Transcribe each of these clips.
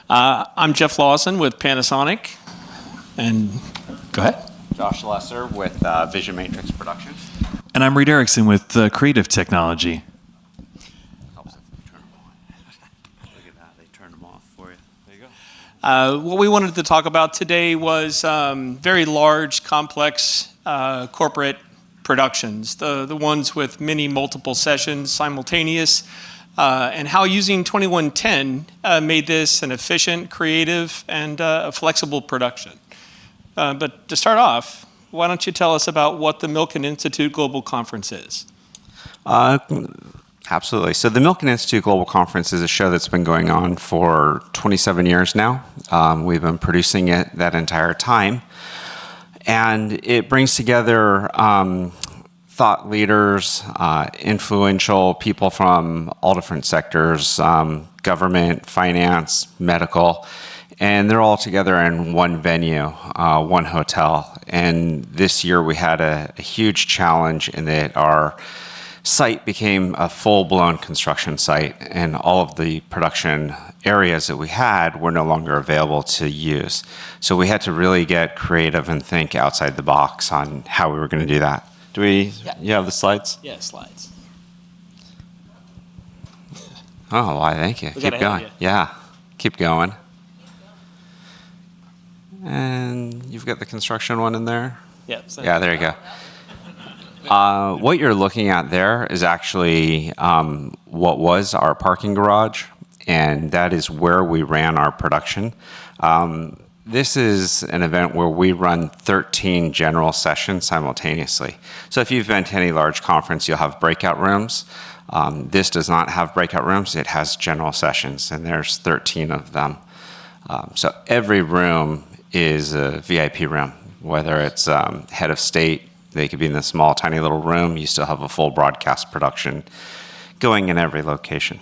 I'm Jeff Lawson with Panasonic, and go ahead. Josh Lesser with Vision Matrix Productions. And I'm Reed Erickson with Creative Technology. Helps if we turn them on. Look at that, they turned them off for you. There you go. What we wanted to talk about today was very large, complex corporate productions, the ones with many multiple sessions simultaneous, and how using 2110 made this an efficient, creative, and a flexible production. But to start off, why don't you tell us about what the Milken Institute Global Conference is? Absolutely. So the Milken Institute Global Conference is a show that's been going on for 27 years now. We've been producing it that entire time. And it brings together thought leaders, influential people from all different sectors, government, finance, medical, and they're all together in one venue, one hotel. And this year we had a huge challenge in that our site became a full-blown construction site, and all of the production areas that we had were no longer available to use. So we had to really get creative and think outside the box on how we were going to do that. Do we? Yeah. You have the slides? Yeah, slides. Oh, why? Thank you. Keep going. Yeah, keep going. And you've got the construction one in there? Yeah. Yeah, there you go. What you're looking at there is actually what was our parking garage, and that is where we ran our production. This is an event where we run 13 general sessions simultaneously. So if you've been to any large conference, you'll have breakout rooms. This does not have breakout rooms. It has general sessions, and there's 13 of them. So every room is a VIP room, whether it's head of state. They could be in this small, tiny little room. You still have a full broadcast production going in every location.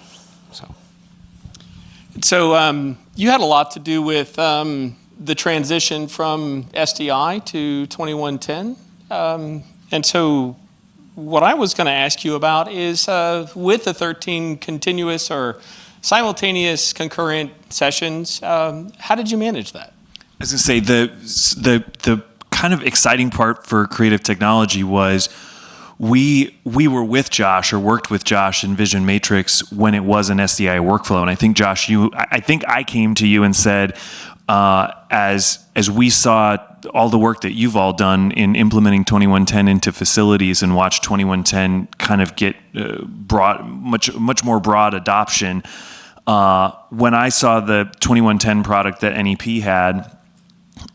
So you had a lot to do with the transition from STI to 2110. And so what I was going to ask you about is with the 13 continuous or simultaneous concurrent sessions, how did you manage that? I was going to say the kind of exciting part for Creative Technology was we were with Josh or worked with Josh in Vision Matrix when it was an SDI workflow. And I think, Josh, I think I came to you and said, as we saw all the work that you've all done in implementing 2110 into facilities and watch 2110 kind of get much more broad adoption, when I saw the 2110 product that NEP had,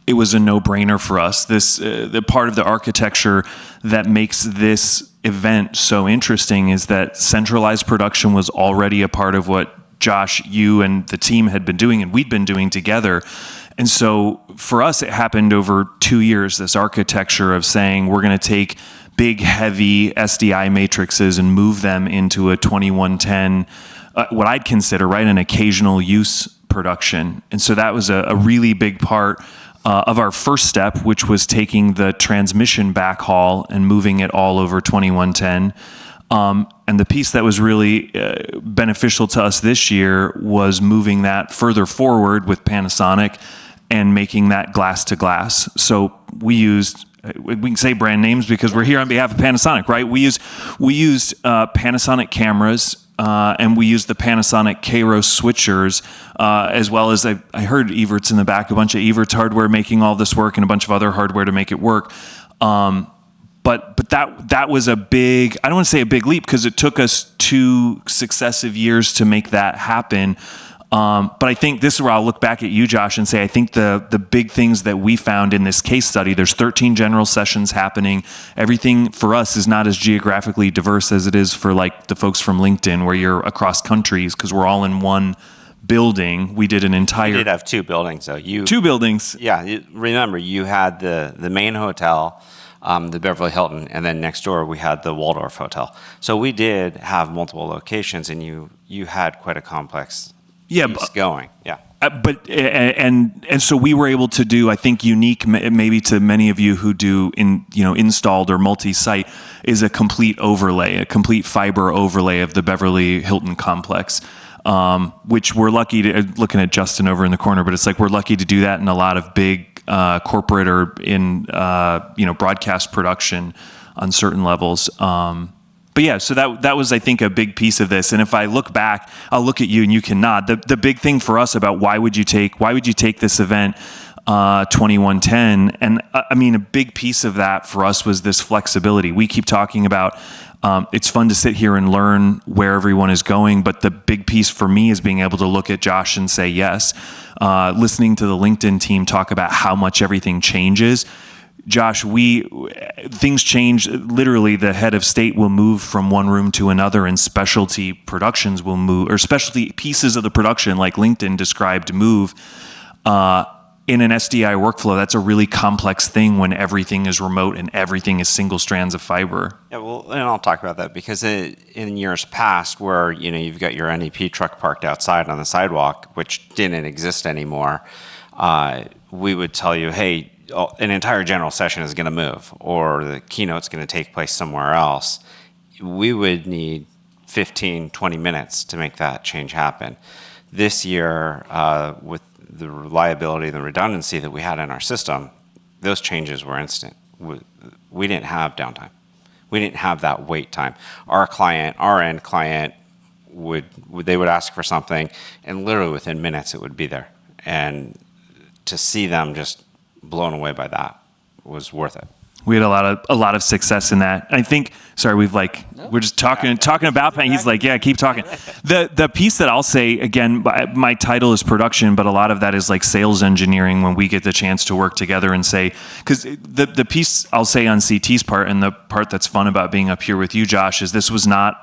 it was a no-brainer for us. The part of the architecture that makes this event so interesting is that centralized production was already a part of what Josh, you, and the team had been doing, and we'd been doing together. And so for us, it happened over 2 years, this architecture of saying we're going to take big, heavy SDI matrices and move them into a 2110, what I'd consider, right, an occasional use production. And so that was a really big part of our first step, which was taking the transmission backhaul and moving it all over 2110. And the piece that was really beneficial to us this year was moving that further forward with Panasonic and making that glass to glass. So we can say brand names because we're here on behalf of Panasonic, right? We used Panasonic cameras, and we used the Panasonic Kairos switchers, as well as I heard Evertz in the back, a bunch of Evertz hardware making all this work and a bunch of other hardware to make it work. But that was a big, I don't want to say a big leap because it took us 2 successive years to make that happen. But I think this is where I'll look back at you, Josh, and say I think the big things that we found in this case study, there's 13 general sessions happening. Everything for us is not as geographically diverse as it is for like the folks from LinkedIn where you're across countries because we're all in one building. We did an entire... You did have 2 buildings, though. 2 buildings. Yeah, remember, you had the main hotel, the Beverly Hilton, and then next door we had the Waldorf Hotel. So we did have multiple locations, and you had quite a complex piece going. Yeah. And so we were able to do, I think, unique maybe to many of you who do installed or multi-site is a complete overlay, a complete fiber overlay of the Beverly Hilton complex. which we're lucky to, looking at Justin over in the corner, but it's like we're lucky to do that in a lot of big corporate or in broadcast production on certain levels. But yeah, so that was, I think, a big piece of this. And if I look back, I'll look at you and you can nod. The big thing for us about why would you take this event 2110, and I mean, a big piece of that for us was this flexibility. We keep talking about it's fun to sit here and learn where everyone is going, but the big piece for me is being able to look at Josh and say yes. Listening to the LinkedIn team talk about how much everything changes. Josh, things change. Literally, the head of state will move from one room to another, and specialty productions will move, or specialty pieces of the production, like LinkedIn described, move. In an SDI workflow, that's a really complex thing when everything is remote and everything is single strands of fiber. Yeah, well, and I'll talk about that because in years past, where you've got your NEP truck parked outside on the sidewalk, which didn't exist anymore, we would tell you, hey, an entire general session is going to move, or the keynote's going to take place somewhere else. We would need 15, 20 minutes to make that change happen. This year, with the reliability and the redundancy that we had in our system, those changes were instant. We didn't have downtime. We didn't have that wait time. Our end client, would ask for something, and literally within minutes it would be there. And to see them just blown away by that was worth it. We had a lot of success in that. I think. Sorry, we're just talking about Pan. He's like, yeah, keep talking. The piece that I'll say again, my title is production, but a lot of that is like sales engineering when we get the chance to work together and say, because the piece I'll say on CT's part, and the part that's fun about being up here with you, Josh, is this was not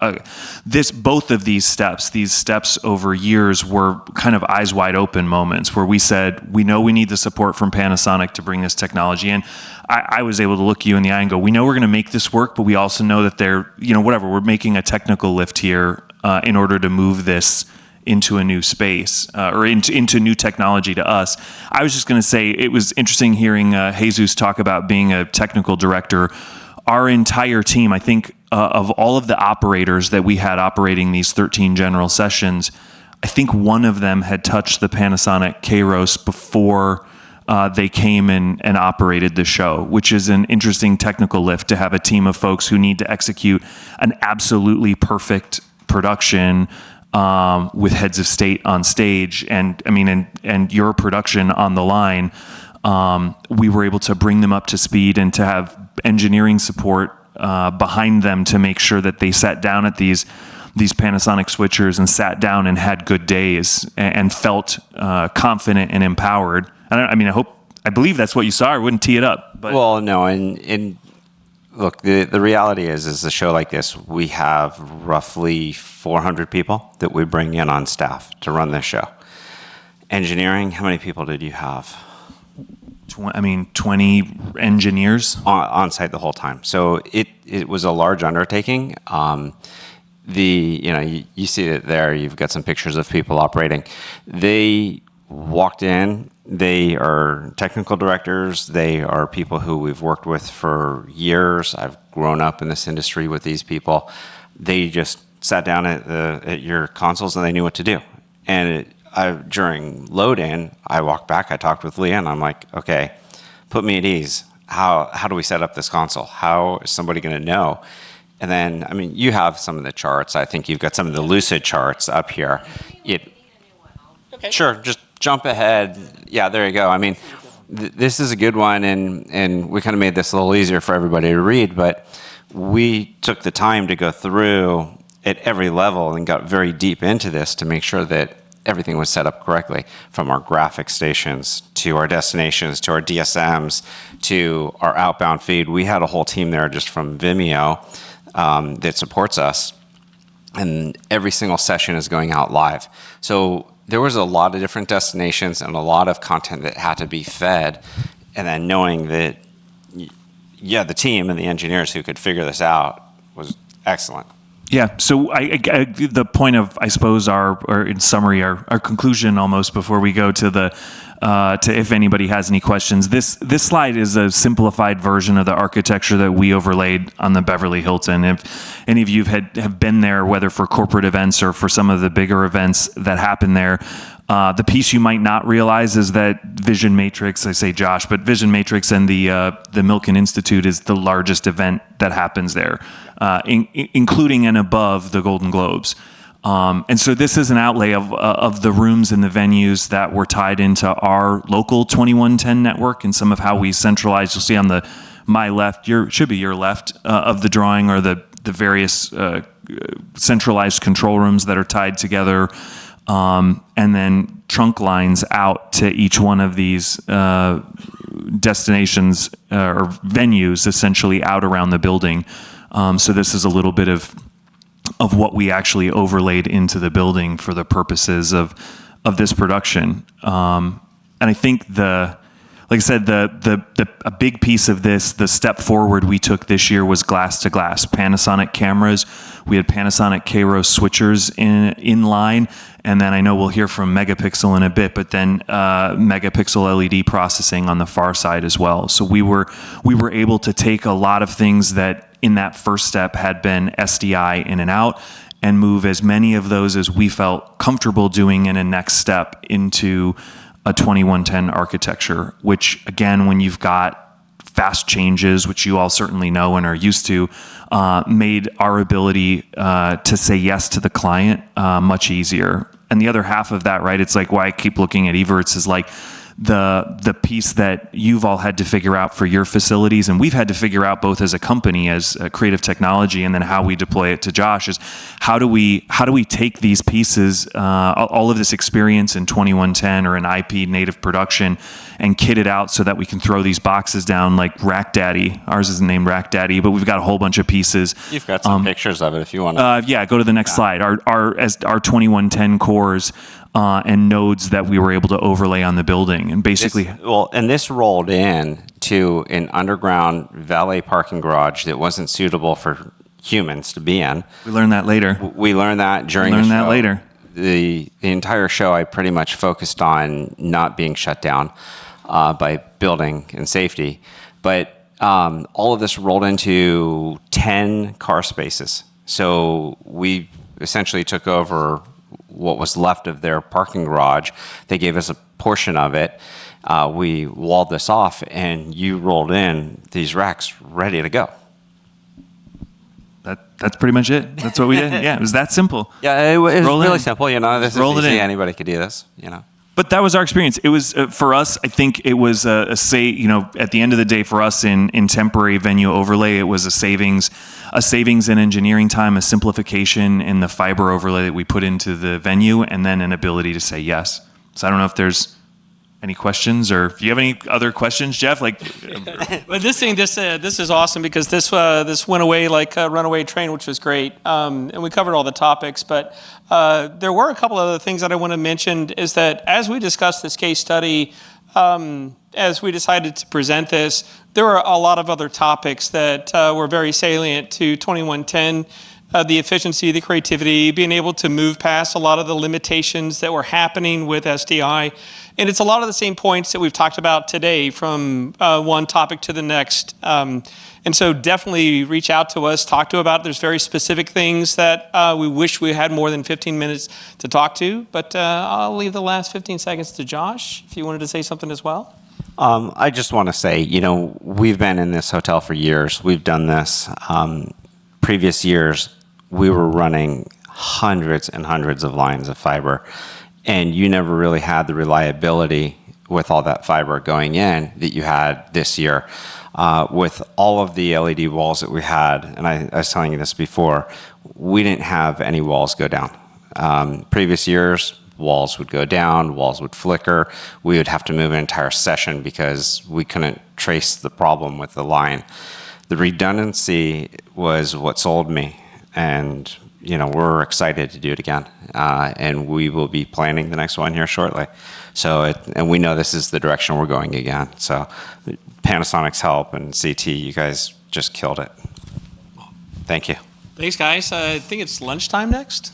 both of these steps over years were kind of eyes wide open moments where we said, we know we need the support from Panasonic to bring this technology in. I was able to look you in the eye and go, we know we're going to make this work, but we also know that we're making a technical lift here in order to move this into a new space or into new technology to us. I was just going to say, it was interesting hearing Jesus talk about being a technical director. Our entire team, I think, of all of the operators that we had operating these 13 general sessions, I think one of them had touched the Panasonic Kairos before they came and operated the show, which is an interesting technical lift to have a team of folks who need to execute an absolutely perfect production with heads of state on stage, and your production on the line. We were able to bring them up to speed and to have engineering support behind them to make sure that they sat down at these Panasonic switchers and sat down and had good days and felt confident and empowered. I believe that's what you saw. I wouldn't tee it up. But. Well, no, and look, the reality is a show like this, we have roughly 400 people that we bring in on staff to run this show. Engineering, how many people did you have? 20 engineers on site the whole time. So it was a large undertaking. You see it there. You've got some pictures of people operating. They walked in. They are technical directors. They are people who we've worked with for years. I've grown up in this industry with these people. They just sat down at your consoles and they knew what to do. And during load-in, I walked back. I talked with Leah, and I'm like, okay, put me at ease. How do we set up this console? How is somebody going to know? And then, you have some of the charts. I think you've got some of the Lucid charts up here. Okay. Sure, just jump ahead. Yeah, there you go. This is a good one, and we kind of made this a little easier for everybody to read, but we took the time to go through at every level and got very deep into this to make sure that everything was set up correctly, from our graphic stations to our destinations to our DSMs to our outbound feed. We had a whole team there just from Vimeo that supports us, and every single session is going out live. So there was a lot of different destinations and a lot of content that had to be fed, and then knowing that, the team and the engineers who could figure this out was excellent. Yeah. So the point of, I suppose, or in summary, our conclusion almost before we go to to if anybody has any questions, this slide is a simplified version of the architecture that we overlaid on the Beverly Hilton. If any of you have been there, whether for corporate events or for some of the bigger events that happen there, the piece you might not realize is that Vision Matrix, I say Josh, but Vision Matrix and the Milken Institute is the largest event that happens there, including and above the Golden Globes. And so this is an outlay of the rooms and the venues that were tied into our local 2110 network and some of how we centralized. You'll see on my left, should be your left of the drawing, are the various centralized control rooms that are tied together. And then trunk lines out to each one of these destinations or venues, essentially out around the building. So this is a little bit of what we actually overlaid into the building for the purposes of this production. And I think like I said, a big piece of this, the step forward we took this year was glass to glass. Panasonic cameras. We had Panasonic Kairos switchers in line. And then I know we'll hear from Megapixel in a bit, but then Megapixel LED processing on the far side as well. So we were able to take a lot of things that in that first step had been SDI in and out and move as many of those as we felt comfortable doing in a next step into a 2110 architecture, which again, when you've got fast changes, which you all certainly know and are used to, made our ability to say yes to the client much easier. And the other half of that, right, it's like why I keep looking at Evertz is like the piece that you've all had to figure out for your facilities, and we've had to figure out both as a company, as a creative technology, and then how we deploy it to Josh is how do we take these pieces, all of this experience in 2110 or an IP native production, and kit it out so that we can throw these boxes down like Rack Daddy. Ours isn't named Rack Daddy, but we've got a whole bunch of pieces. You've got some pictures of it if you want to. Yeah, go to the next slide. Our 2110 cores and nodes that we were able to overlay on the building, and basically, this rolled in to an underground valet parking garage that wasn't suitable for humans to be in. We learned that later. We learned that during the show. Learned that later. The entire show, I pretty much focused on not being shut down by building and safety, but all of this rolled into 10 car spaces. So we essentially took over what was left of their parking garage. They gave us a portion of it. We walled this off, and you rolled in these racks ready to go. That's pretty much it. That's what we did. Yeah, it was that simple. Yeah, it was really simple. This is easy. Anybody could do this. But that was our experience. It was for us. I think it was at the end of the day for us in temporary venue overlay, it was a savings in engineering time, a simplification in the fiber overlay that we put into the venue, and then an ability to say yes. So I don't know if there's any questions, or if you have any other questions, Jeff. Well, this is awesome because this went away like a runaway train, which was great, and we covered all the topics. But there were a couple other things that I want to mention. Is that as we discussed this case study, as we decided to present this, there were a lot of other topics that were very salient to 2110. The efficiency, the creativity, being able to move past a lot of the limitations that were happening with SDI. And it's a lot of the same points that we've talked about today from one topic to the next. And so definitely reach out to us, talk to about. There's very specific things that we wish we had more than 15 minutes to talk to. But I'll leave the last 15 seconds to Josh, if you wanted to say something as well. I just want to say, we've been in this hotel for years. We've done this. Previous years, we were running hundreds and hundreds of lines of fiber, and you never really had the reliability with all that fiber going in that you had this year. With all of the LED walls that we had, and I was telling you this before, we didn't have any walls go down. Previous years, walls would go down, walls would flicker. We would have to move an entire session because we couldn't trace the problem with the line. The redundancy was what sold me, and we're excited to do it again, and we will be planning the next one here shortly. And we know this is the direction we're going again. So Panasonic's help and CT, you guys just killed it. Thank you. Thanks, guys. I think it's lunchtime next.